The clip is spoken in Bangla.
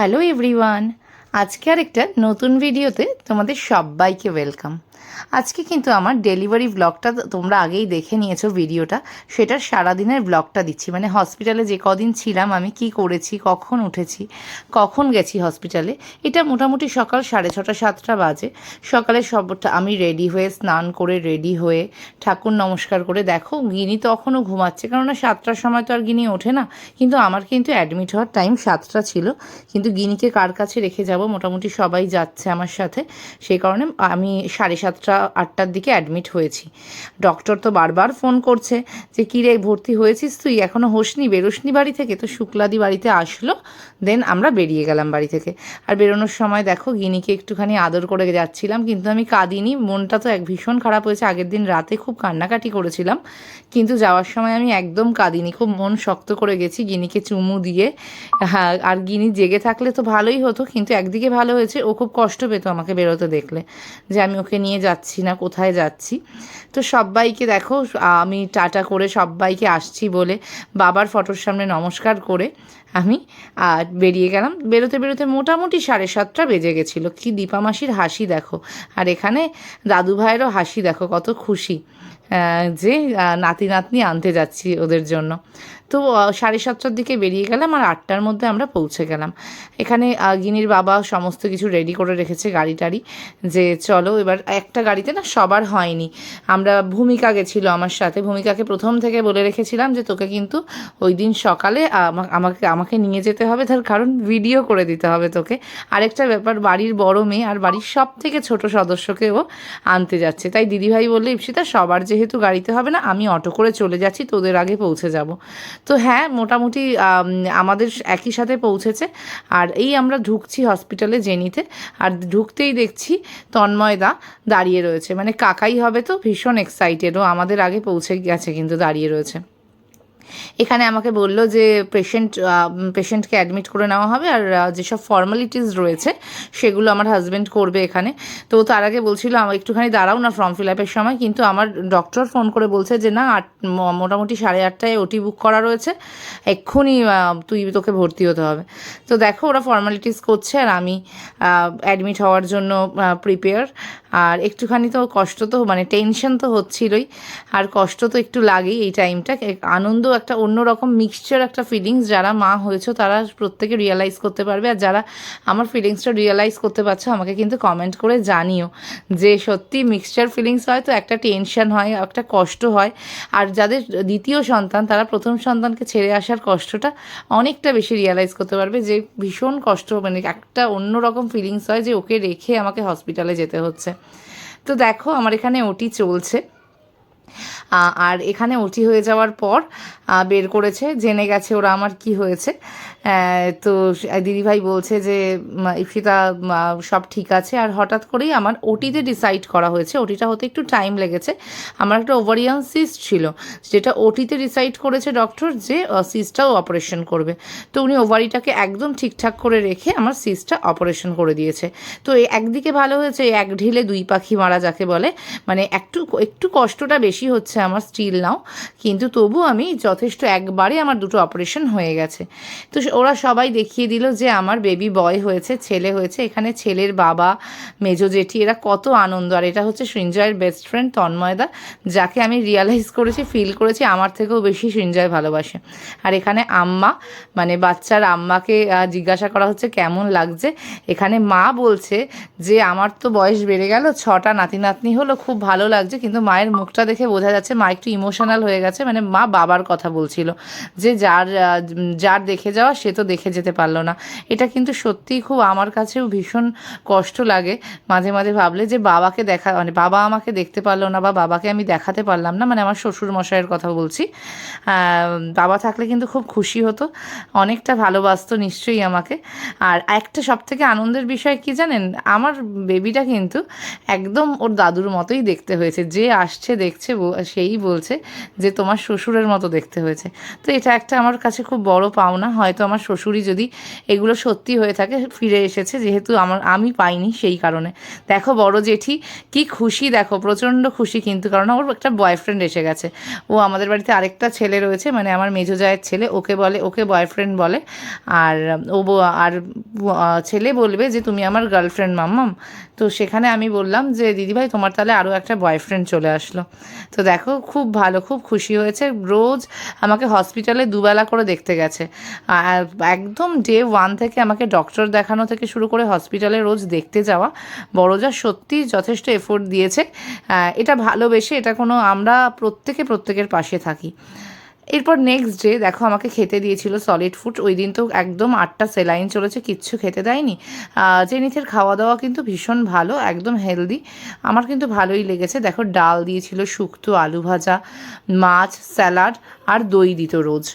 হ্যালো এভরিওয়ান, আজকে আরেকটা নতুন ভিডিওতে তোমাদের সবাইকে ওয়েলকাম। আজকে কিন্তু আমার ডেলিভারি ব্লগটা তোমরা আগেই দেখে নিয়েছো ভিডিওটা, সেটার সারাদিনের ব্লগটা দিচ্ছি। মানে হসপিটালে যে কদিন ছিলাম আমি কি করেছি, কখন উঠেছি, কখন গেছি হসপিটালে। এটা মোটামুটি সকাল 6:30 7টা বাজে। সকালে সবটা আমি রেডি হয়ে স্নান করে রেডি হয়ে ঠাকুর নমস্কার করে, দেখো গিনি তখনও ঘুমাচ্ছে, কেননা 7টার সময় তো আর গিনি ওঠে না। কিন্তু আমার কিন্তু অ্যাডমিট হওয়ার টাইম 7টা ছিল, কিন্তু গিনিকে কার কাছে রেখে যাব, মোটামুটি সবাই যাচ্ছে আমার সাথে, সেই কারণে আমি 7:30 8টার দিকে অ্যাডমিট হয়েছি। ডক্টর তো বারবার ফোন করছে যে কী রে, ভর্তি হয়েছিস তুই, এখনও হোসনি, বেরোসনি বাড়ি থেকে? তো শুক্লাদি বাড়িতে আসলো, দেন আমরা বেরিয়ে গেলাম বাড়ি থেকে। আর বেরোনোর সময় দেখো গিনিকে একটুখানি আদর করে যাচ্ছিলাম, কিন্তু আমি কাঁদিনি। মনটা তো ভীষণ খারাপ হয়েছে, আগের দিন রাতে খুব কান্নাকাটি করেছিলাম, কিন্তু যাওয়ার সময় আমি একদম কাঁদিনি, খুব মন শক্ত করে গেছি গিনিকে চুমু দিয়ে। হ্যাঁ, আর গিনি জেগে থাকলে তো ভালোই হতো, কিন্তু একদিকে ভালো হয়েছে, ও খুব কষ্ট পেত আমাকে বেরোতে দেখলে, যে আমি ওকে নিয়ে যাচ্ছি না, কোথায় যাচ্ছি। তো সবাইকে দেখো আমি টাটা করে সবাইকে আসছি বলে বাবার ফটোর সামনে নমস্কার করে আমি বেরিয়ে গেলাম। বেরোতে বেরোতে মোটামুটি 7:30 বেজে গেছিলো। কি দীপা মাসির হাসি দেখো, আর এখানে দাদু ভাইয়েরও হাসি দেখো, কত খুশি যে নাতি নাতনি আনতে যাচ্ছি ওদের জন্য। তো 7:30টার দিকে বেরিয়ে গেলাম, আর 8টার মধ্যে আমরা পৌঁছে গেলাম। এখানে গিনির বাবা সমস্ত কিছু রেডি করে রেখেছে, গাড়ি টাড়ি, যে চলো এবার। একটা গাড়িতে না সবার হয়নি, আমরা ভূমিকা গেছিলো আমার সাথে। ভূমিকাকে প্রথম থেকে বলে রেখেছিলাম যে তোকে কিন্তু ওই দিন সকালে আমাকে আমাকে নিয়ে যেতে হবে, তার কারণ ভিডিও করে দিতে হবে তোকে। আরেকটা ব্যাপার, বাড়ির বড় মেয়ে আর বাড়ির সব থেকে ছোট সদস্যকে ও আনতে যাচ্ছে, তাই দিদিভাই বললে ইপসিতা সবার যেহেতু গাড়িতে হবে না, আমি অটো করে চলে যাচ্ছি, তোদের আগে পৌঁছে যাব। তো হ্যাঁ, মোটামুটি আমাদের একই সাথে পৌঁছেছে। আর এই আমরা ঢুকছি হসপিটালে জেনিতে, আর ঢুকতেই দেখছি তন্ময়দা দাঁড়িয়ে রয়েছে, মানে কাকাই হবে তো, ভীষণ এক্সাইটেড, ও আমাদের আগে পৌঁছে গেছে কিন্তু দাঁড়িয়ে রয়েছে। এখানে আমাকে বলল যে পেশেন্টকে অ্যাডমিট করে নেওয়া হবে, আর যেসব ফর্মালিটিস রয়েছে সেগুলো আমার হাজব্যান্ড করবে এখানে। তো তার আগে বলছিল আমার একটুখানি দাঁড়াও না ফর্ম ফিল আপের সময়, কিন্তু আমার ডক্টর ফোন করে বলছে যে না, মোটামুটি 8:30টায় ওটি বুক করা রয়েছে, এক্ষুনি তোকে ভর্তি হতে হবে। তো দেখো ওরা ফর্মালিটিস করছে, আর আমি অ্যাডমিট হওয়ার জন্য প্রিপেয়ার। আর একটুখানি তো কষ্ট তো, মানে টেনশন তো হচ্ছিলই, আর কষ্ট তো একটু লাগেই এই টাইমটা। আনন্দ একটা অন্যরকম মিক্সচার একটা ফিলিংস, যারা মা হয়েছো তারা প্রত্যেকে রিয়েলাইজ করতে পারবে, আর যারা আমার ফিলিংসটা রিয়েলাইজ করতে পারছো আমাকে কিন্তু কমেন্ট করে জানিও যে সত্যি মিক্সচার ফিলিংস হয়, তো একটা টেনশন হয়, একটা কষ্ট হয়। আর যাদের দ্বিতীয় সন্তান, তারা প্রথম সন্তানকে ছেড়ে আসার কষ্টটা অনেকটা বেশি রিয়েলাইজ করতে পারবে, যে ভীষণ কষ্ট, মানে একটা অন্যরকম ফিলিংস হয় যে ওকে রেখে আমাকে হসপিটালে যেতে হচ্ছে। তো দেখো আমার এখানে ওটি চলছে, আর এখানে ওটি হয়ে যাওয়ার পর বের করেছে, জেনে গেছে ওরা আমার কি হয়েছে। তো দিদিভাই বলছে যে ইফিতা সব ঠিক আছে। আর হঠাৎ করেই আমার ওটিতে ডিসাইড করা হয়েছে, ওটিটা হতে একটু টাইম লেগেছে। আমার একটা ওভারিয়ান সিস্ট ছিল, যেটা ওটিতে ডিসাইড করেছে ডক্টর যে সিস্টটাও অপারেশন করবে। তো উনি ওভারিটাকে একদম ঠিকঠাক করে রেখে আমার সিস্টটা অপারেশন করে দিয়েছে। তো একদিকে ভালো হয়েছে, এক ঢিলে দুই পাখি মারা যাকে বলে, মানে একটু কষ্টটা বেশি হচ্ছে আমার স্টিল নাও, কিন্তু তবু আমি যথেষ্ট, একবারে আমার দুটো অপারেশন হয়ে গেছে। তো ওরা সবাই দেখিয়ে দিল যে আমার বেবি বয় হয়েছে, ছেলে হয়েছে। এখানে ছেলের বাবা, মেজো জেঠি, এরা কত আনন্দ। আর এটা হচ্ছে সৃঞ্জয়ের বেস্ট ফ্রেন্ড তন্ময়দা, যাকে আমি রিয়ালাইজ করেছি, ফিল করেছি আমার থেকেও বেশি সৃঞ্জয় ভালোবাসে। আর এখানে আম্মা, মানে বাচ্চার আম্মাকে জিজ্ঞাসা করা হচ্ছে কেমন লাগছে। এখানে মা বলছে যে আমার তো বয়স বেড়ে গেল, 6টা নাতি নাতনি হলো, খুব ভালো লাগছে। কিন্তু মায়ের মুখটা দেখে বোঝা যাচ্ছে মা একটু ইমোশনাল হয়ে গেছে, মানে মা বাবার কথা বলছিল, যে যার দেখে যাওয়া সে তো দেখে যেতে পারলো না। এটা কিন্তু সত্যিই খুব আমার কাছেও ভীষণ কষ্ট লাগে মাঝে মাঝে ভাবলে, যে বাবাকে মানে বাবা আমাকে দেখতে পারলো না, বা বাবাকে আমি দেখাতে পারলাম না, মানে আমার শ্বশুর মশাইয়ের কথা বলছি। বাবা থাকলে কিন্তু খুব খুশি হতো, অনেকটা ভালোবাসতো নিশ্চয়ই আমাকে। আর একটা সবথেকে আনন্দের বিষয় কি জানেন, আমার বেবিটা কিন্তু একদম ওর দাদুর মতোই দেখতে হয়েছে। যে আসছে দেখছে সে সেই বলছে যে তোমার শ্বশুরের মতো দেখতে হয়েছে। তো এটা একটা আমার কাছে খুব বড় পাওনা, হয়তো আমার শ্বশুরই যদি এগুলো সত্যি হয়ে থাকে ফিরে এসেছে, যেহেতু আমি পাইনি সেই কারণে। দেখো বড় জেঠি কি খুশি, দেখো প্রচণ্ড খুশি কিন্তু, কারণ ওর একটা বয়ফ্রেন্ড এসে গেছে। ও আমাদের বাড়িতে আরেকটা ছেলে রয়েছে, মানে আমার মেজো জায়ের ছেলে, ওকে বয়ফ্রেন্ড বলে। আর আর ছেলে বলবে যে তুমি আমার গার্লফ্রেন্ড মাম্মাম। তো সেখানে আমি বললাম যে দিদিভাই তোমার তাহলে আরও একটা বয়ফ্রেন্ড চলে আসলো। তো দেখো খুব ভালো, খুব খুশি হয়েছে। রোজ আমাকে হসপিটালে দুবেলা করে দেখতে গেছে, আর একদম ডে 1 থেকে আমাকে ডক্টর দেখানো থেকে শুরু করে হসপিটালে রোজ দেখতে যাওয়া। বড়জা সত্যি যথেষ্ট এফোর্ট দিয়েছে। এটা ভালোবেসে, এটা কোনো, আমরা প্রত্যেকের পাশে থাকি। এরপর নেক্সট ডে দেখো আমাকে খেতে দিয়েছিল সলিড ফুড। ওই দিন তো একদম 8টা সেলাইন চলেছে, কিচ্ছু খেতে দেয়নি। জেনিথের খাওয়া দাওয়া কিন্তু ভীষণ ভালো, একদম হেলদি, আমার কিন্তু ভালোই লেগেছে। দেখো ডাল দিয়েছিল, শুক্তো, আলু ভাজা, মাছ, স্যালাড আর দই দিত রোজ।